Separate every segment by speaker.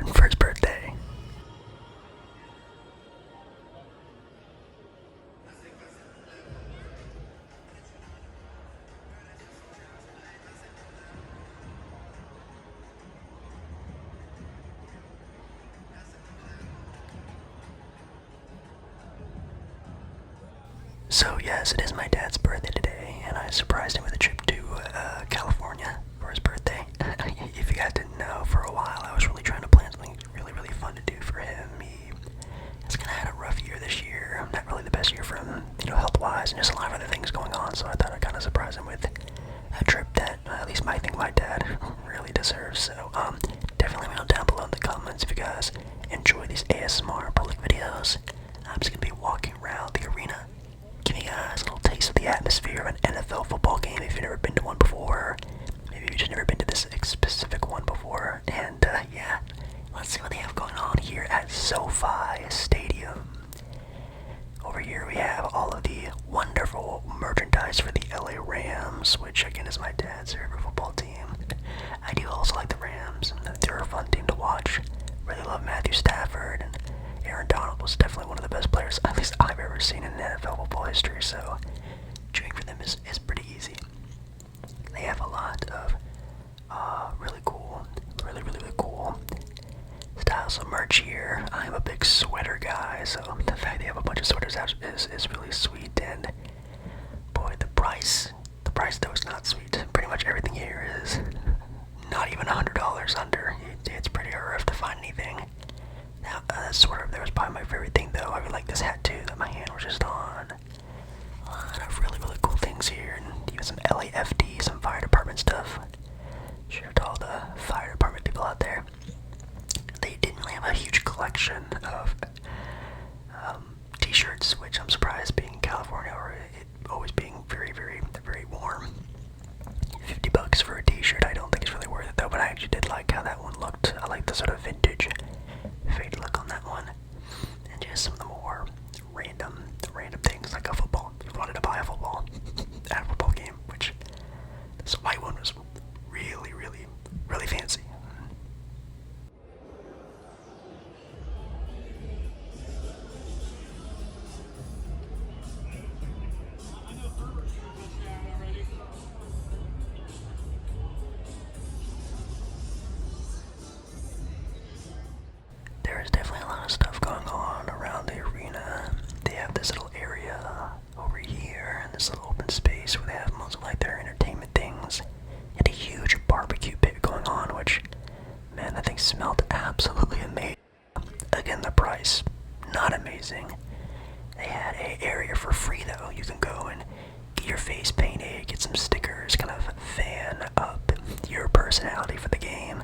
Speaker 1: dad for his birthday. So yes, it is my dad's birthday today, and I surprised him with a trip to California for his birthday. If you guys didn't know, for a while I was really trying to plan something really, really fun to do for him. He has kind of had a rough year this year, not really the best year for him, health-wise, and just a lot of other things going on, so I thought I'd kind of surprise him with a trip that at least I think my dad really deserves. So definitely let me know down below in the comments if you guys enjoy these ASMR public videos. I'm just going to be walking around the arena, giving you guys a little taste of the atmosphere of an NFL football game if you've never been to one before. Maybe you've just never been to this specific one before. And yeah, let's see what they have going on here at SoFi Stadium. Over here we have all of the wonderful merchandise for the LA Rams, which again is my dad's favorite football team. I do also like the Rams. They're a fun team to watch. Really love Matthew Stafford, and Aaron Donald was definitely one of the best players, at least I've ever seen in NFL football history, so cheering for them is pretty easy. They have a lot of really cool styles of merch here. I'm a big sweater guy, so the fact they have a bunch of sweaters is really sweet. And boy, the price though is not sweet. Pretty much everything here is not even $100 under. It's pretty rough to find anything. Now, sweater there was probably my favorite thing though. I really like this hat too that my hand was just on. A lot of really cool things here, and even some LAFD, some fire department stuff. Shout out to all the fire department people out there. They didn't really have a huge collection of t-shirts, which I'm surprised being in California or it always being very warm. $50 for a t-shirt, I don't think it's really worth it though, but I actually did like how that one looked. I like the sort of vintage fade look on that one. And just some of the more random things like a football. If you wanted to buy a football at a football game, which this white one was really fancy. There is definitely a lot of stuff going on around the arena. They have this little area over here and this little open space where they have most of like their entertainment things. And a huge barbecue pit going on, which, man, that thing smelled absolutely amazing. Again, the price, not amazing. They had an area for free though. You can go and get your face painted, get some stickers, kind of fan up your personality for the game.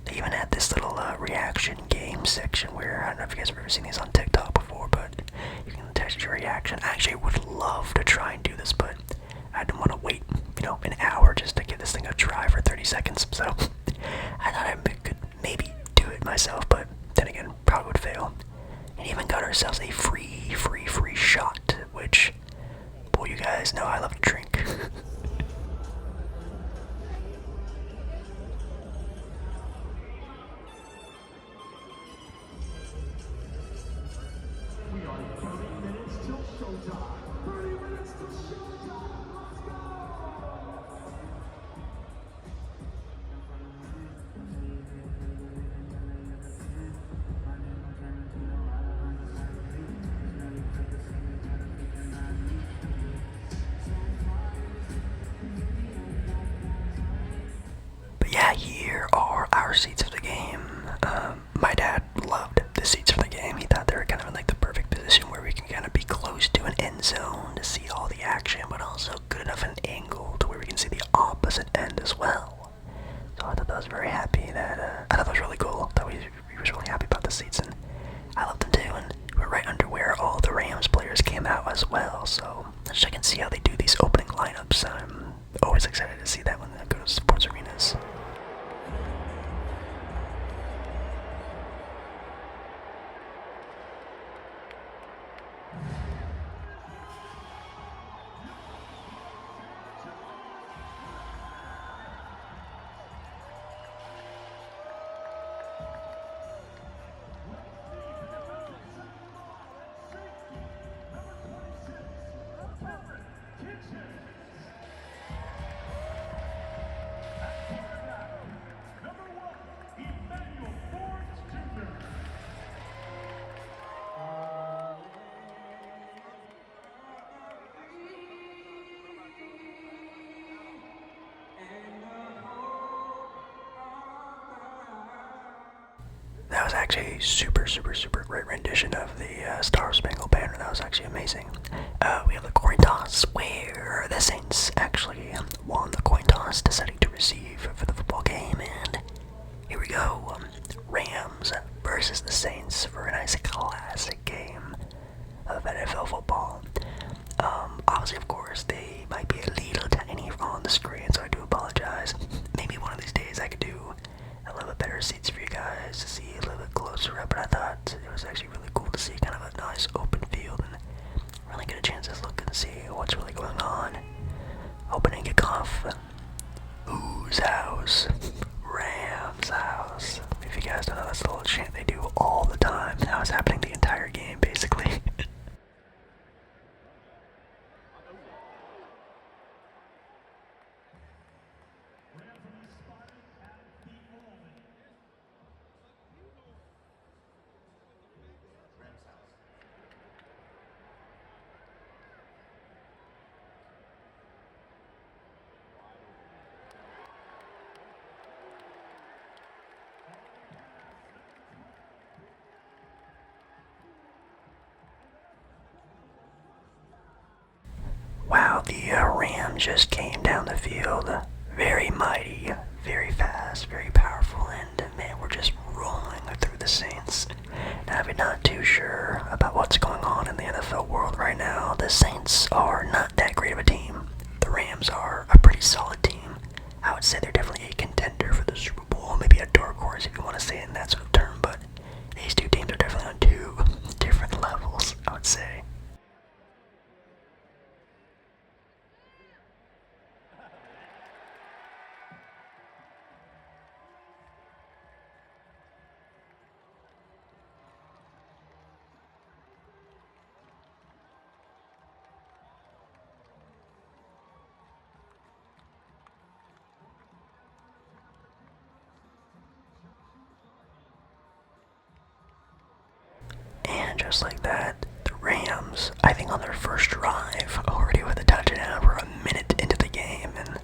Speaker 1: They even had this little reaction game section where, I don't know if you guys have ever seen these on TikTok before, but you can attach your reaction. I actually would love to try and do this, but I didn't want to wait, an hour just to give this thing a try for 30 seconds, so I thought I could maybe do it myself, but then again, probably would fail. And even got ourselves a free shot, which, boy, you guys know I love to drink. That was actually a super, super, super great rendition of the Star Spangled Banner. That was actually amazing. We have the coin toss where the Saints actually won the coin toss, deciding to receive for the football game. And here we go. Rams versus the Saints for a nice classic game of NFL football. Obviously, of course, they might be a little tiny on the screen, so I do apologize. Maybe one of these days I could do a little bit better seats for you guys to see a little bit closer up, but I thought it was actually really cool to see kind of a nice open field and really get a chance to look and see what's really going on. Opening kickoff. Whose house? Rams house. If you guys don't know, that's the little chant they do all the time. That was happening the entire game, basically. Wow, the Rams just came down the field. Very mighty, very fast, very powerful, and man, we're just rolling through the Saints. Now, if you're not too sure about what's going on in the NFL world right now, the Saints are not that great of a team. The Rams are a pretty solid team. I would say they're definitely a contender for the Super Bowl, maybe a dark horse if you want to say it in that sort of term, but these two teams are definitely on two different levels, I would say. And just like that, the Rams, I think on their first drive, already with a touchdown, we're a minute into the game, and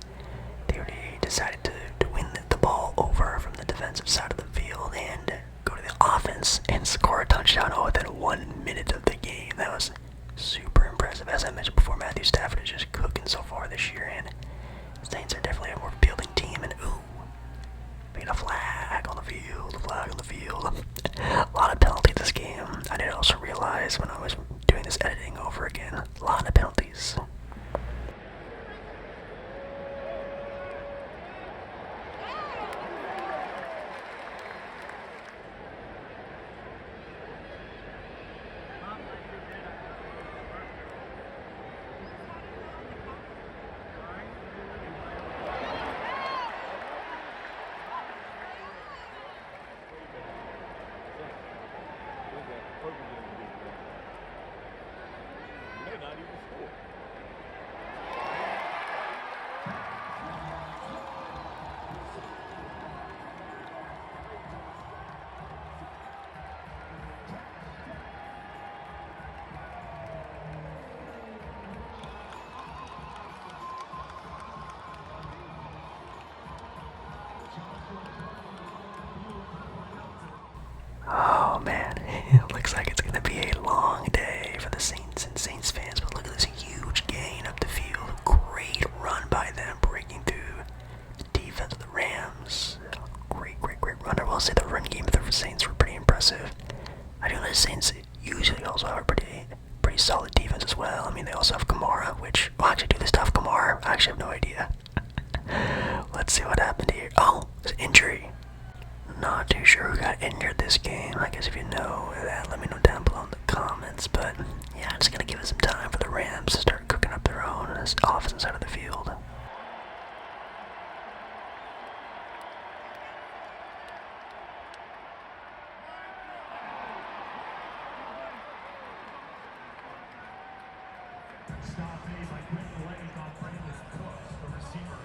Speaker 1: they already decided to win the ball over from the defensive side of the field and go to the offense and score a touchdown all within 1 minute of the game. That was super impressive. As I mentioned before, Matthew Stafford is just cooking so far this year, and Saints are definitely a more fielding team, and we got a flag on the field, a lot of penalties this game. I did also realize when I was doing this editing over again, a lot of penalties. Oh man, it looks like it's gonna be a long day for the Saints and Saints fans, but look at this huge gain up the field. Great run by them, breaking through the defense of the Rams. Great, great, great run. I will say the run game of the Saints were pretty impressive. I do know the Saints usually also have a pretty solid defense as well. I mean, they also have Kamara, which, well, actually, do they still have Kamara? I actually have no idea. Let's see what happened here. Oh, it's an injury. Not too sure who got injured this game. I guess if you know that, let me know down below in the comments. But yeah, I'm just gonna give it some time for the Rams to start cooking up their own offense side of the field.
Speaker 2: Stop made by Quinn Leg on Brandon Cooks, the receiver.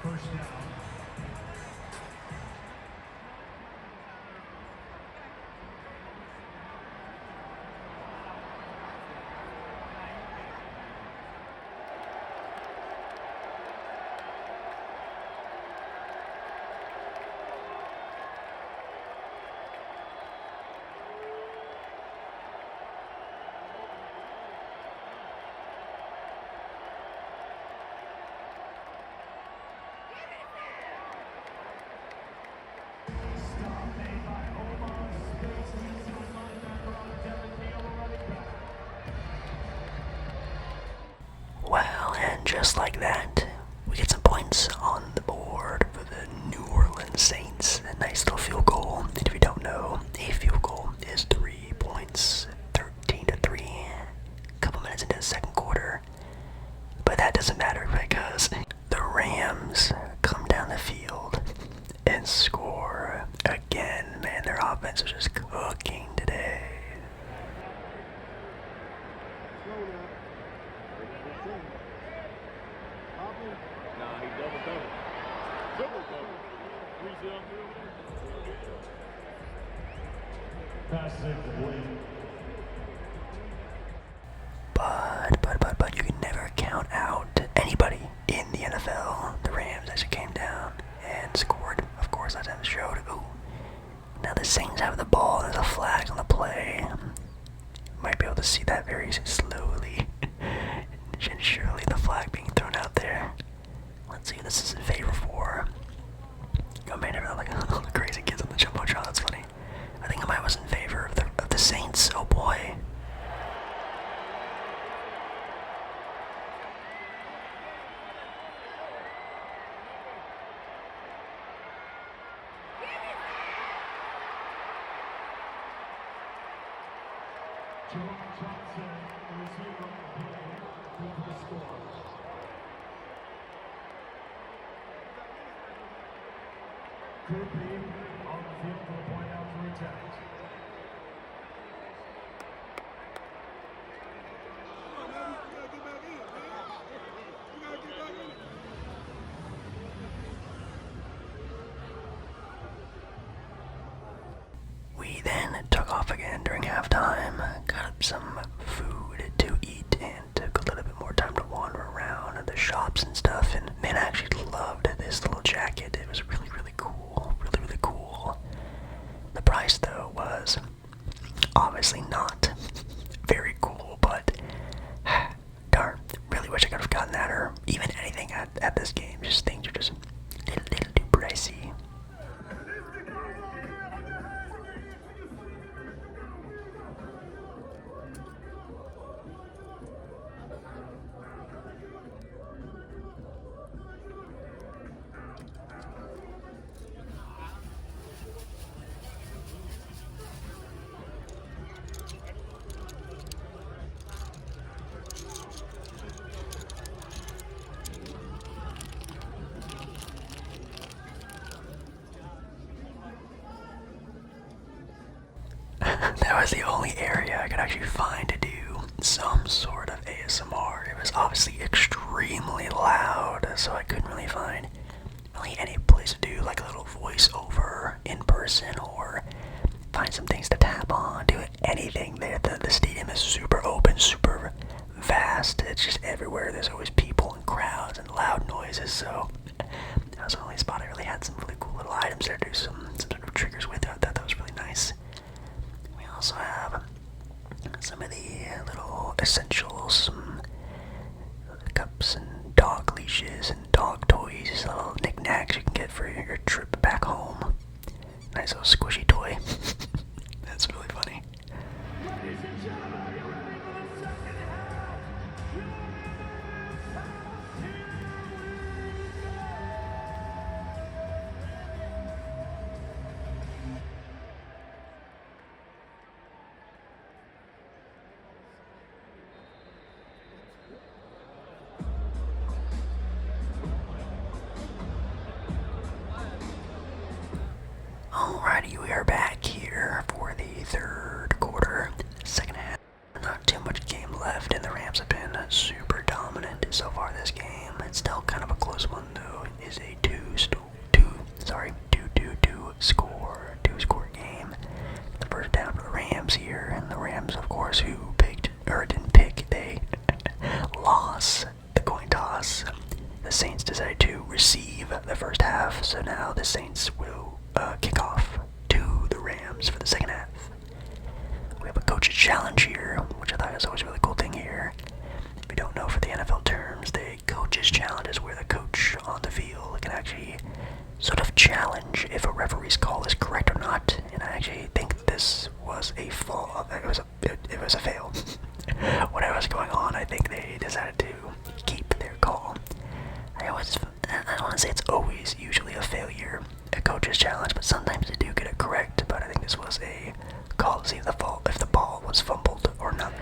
Speaker 2: First down.
Speaker 1: Well, and just like that, we get some points on the board for the New Orleans Saints. A nice little field goal. And if you don't know, a field goal is 3 points, 13-3. A couple minutes into the second quarter. But that doesn't matter because the Rams come down the field and score again. Man, their offense is just cooking today.
Speaker 3: Nah, he double covered. Triple covered. 3-0.
Speaker 2: Pass incomplete.
Speaker 1: But you can never count out anybody in the NFL. The Rams actually came down and scored, of course, as I showed. Ooh. Now the Saints have the ball. There's a flag on the play. Might be able to see that very slowly. And surely the flag being thrown out there. Let's see who this is in favor for. Oh man, I like all the crazy kids on the Jumbotron. That's funny. I think I might was in favor of the Saints. Oh boy.
Speaker 2: Johnson, the receiver, with the score. Gibi on the field for the point out for attack.
Speaker 1: We then took off again during halftime, got some food to eat, and took a little bit more time to wander around the shops and stuff. And man, I actually loved this little jacket. It was really, really cool. Really, really cool. The price, though, was obviously not very cool, but darn, really wish I could have gotten that or even anything at this game. Just things are just a little too pricey. That was the only area I could actually find to do some sort of ASMR. It was obviously extremely loud, so I couldn't really find any place to do like a little voiceover in person or find some things to tap on, do anything there. The stadium is super open, super vast. It's just everywhere. There's always people and crowds and loud noises, so that was the only spot I really had some really cool little items there to do some sort of triggers with. I thought that was really nice. We also have some of the little essentials, some cups and dog leashes and dog toys, little knickknacks you can get for your trip back home. Nice little squishy toy. That's really funny.
Speaker 2: Ladies and gentlemen, are you ready for the second half?
Speaker 1: Alrighty, we are back here for the third quarter, second half. Not too much game left, and the Rams have been super dominant so far this game. It's still kind of a close one, though. It is a two-score game. The first down for the Rams here, and the Rams, of course, who didn't pick, they lost the coin toss. The Saints decided to receive the first half, so now the Saints will kick off to the Rams for the second half. We have a coach's challenge here, which I thought was always a really cool thing here. If you don't know for the NFL terms, the coach's challenge is where the coach on the field can actually sort of challenge if a referee's call is correct or not. And I actually think this this was a fall. It was a fail. Whatever was going on, I think they decided to keep their call. I don't want to say it's always usually a failure, a coach's challenge, but sometimes they do get it correct. But I think this was a call to see if the ball was fumbled or not.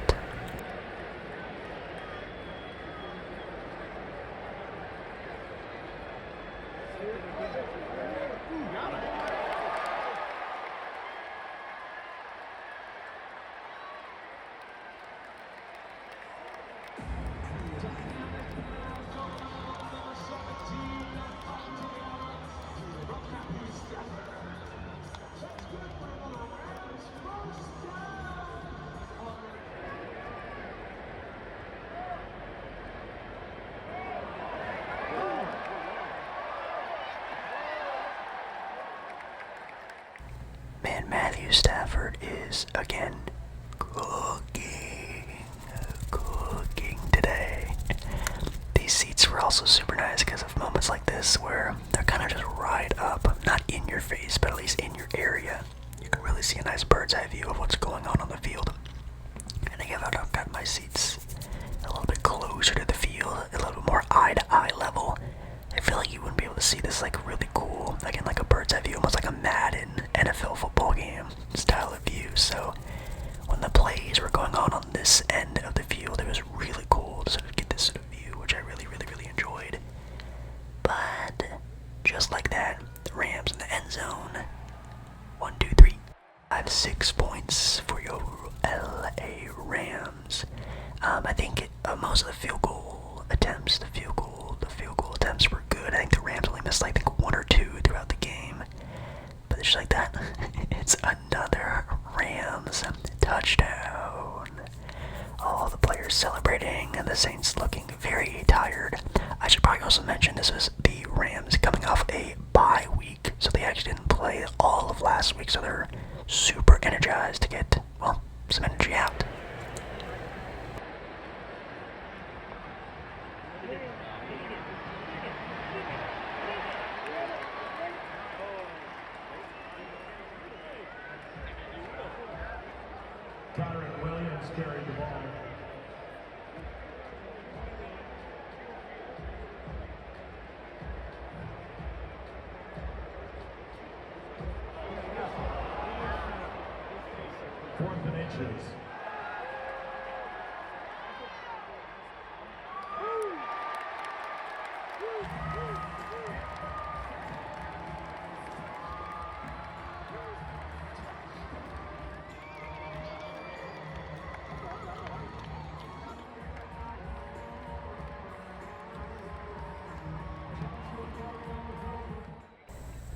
Speaker 1: Man, Matthew Stafford is again cooking today. These seats were also super nice because of moments like this where they're kind of just right up, not in your face, but at least in your area. You can really see a nice bird's eye view of what's going on the field. And again, I've got my seats a little bit closer to the field, a little bit more eye-to-eye level. I feel like you wouldn't be able to see this like really cool, again, like a bird's eye view, almost like a Madden NFL football game style of view. So when the plays were going on this end of the field, it was really cool to sort of get this sort of view, which I really enjoyed. But just like that, the Rams in the end zone. 1, 2, 3, 5, 6 points for your LA Rams. I think most of the field goal attempts were good. I think the Rams only missed, I think, 1 or 2 throughout the game. But just like that, it's another Rams touchdown. All the players celebrating, and the Saints looking very tired. I should probably also mention this was the Rams coming off a bye week, so they actually didn't play all of last week, so they're super energized to get, well, some energy out.
Speaker 2: Kyron Williams carried the ball. Fourth and inches.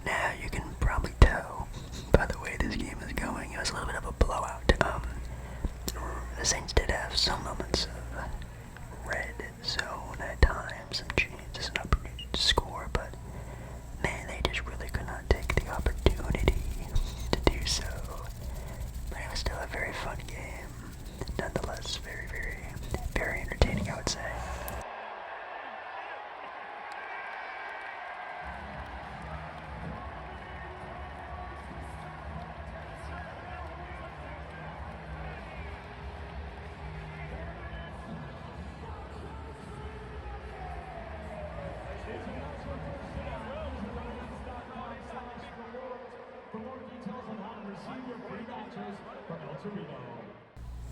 Speaker 1: Now you can probably tell by the way this game is going, it was a little bit of a blowout. The Saints did have some moments of red zone at times, some chances and opportunities to score, but man, they just really could not take the opportunity to do so. But it was still a very fun game, nonetheless, very entertaining, I would say.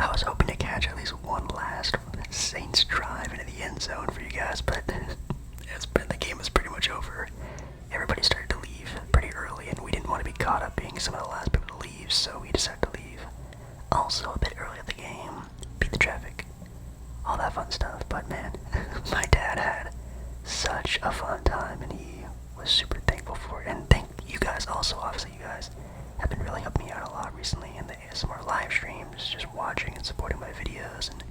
Speaker 1: I was hoping to catch at least one last Saints drive into the end zone for you guys, but the game was pretty much over. Everybody started to leave pretty early, and we didn't want to be caught up being some of the last people to leave, so we decided to leave. Also, a bit early in the game, beat the traffic, all that fun stuff. But man, my dad had such a fun time, and he was super thankful for it. And thank you guys also, obviously you guys have been really helping me out a lot recently in the ASMR live streams, just watching and supporting my videos, and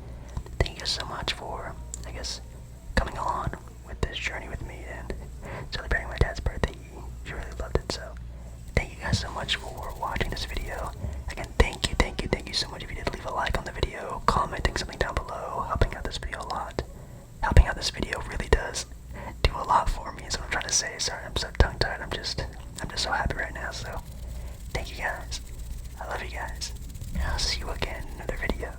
Speaker 1: thank you so much for, I guess, coming along with this journey with me and celebrating my dad's birthday. He really loved it, so thank you guys so much for watching this video. Again, thank you so much if you did leave a like on the video, commenting something down below, helping out this video a lot. Helping out this video really does do a lot for me, is what I'm trying to say. Sorry, I'm so tongue-tied, I'm just so happy right now, so thank you guys. I I love you guys. And I'll see you again in another video.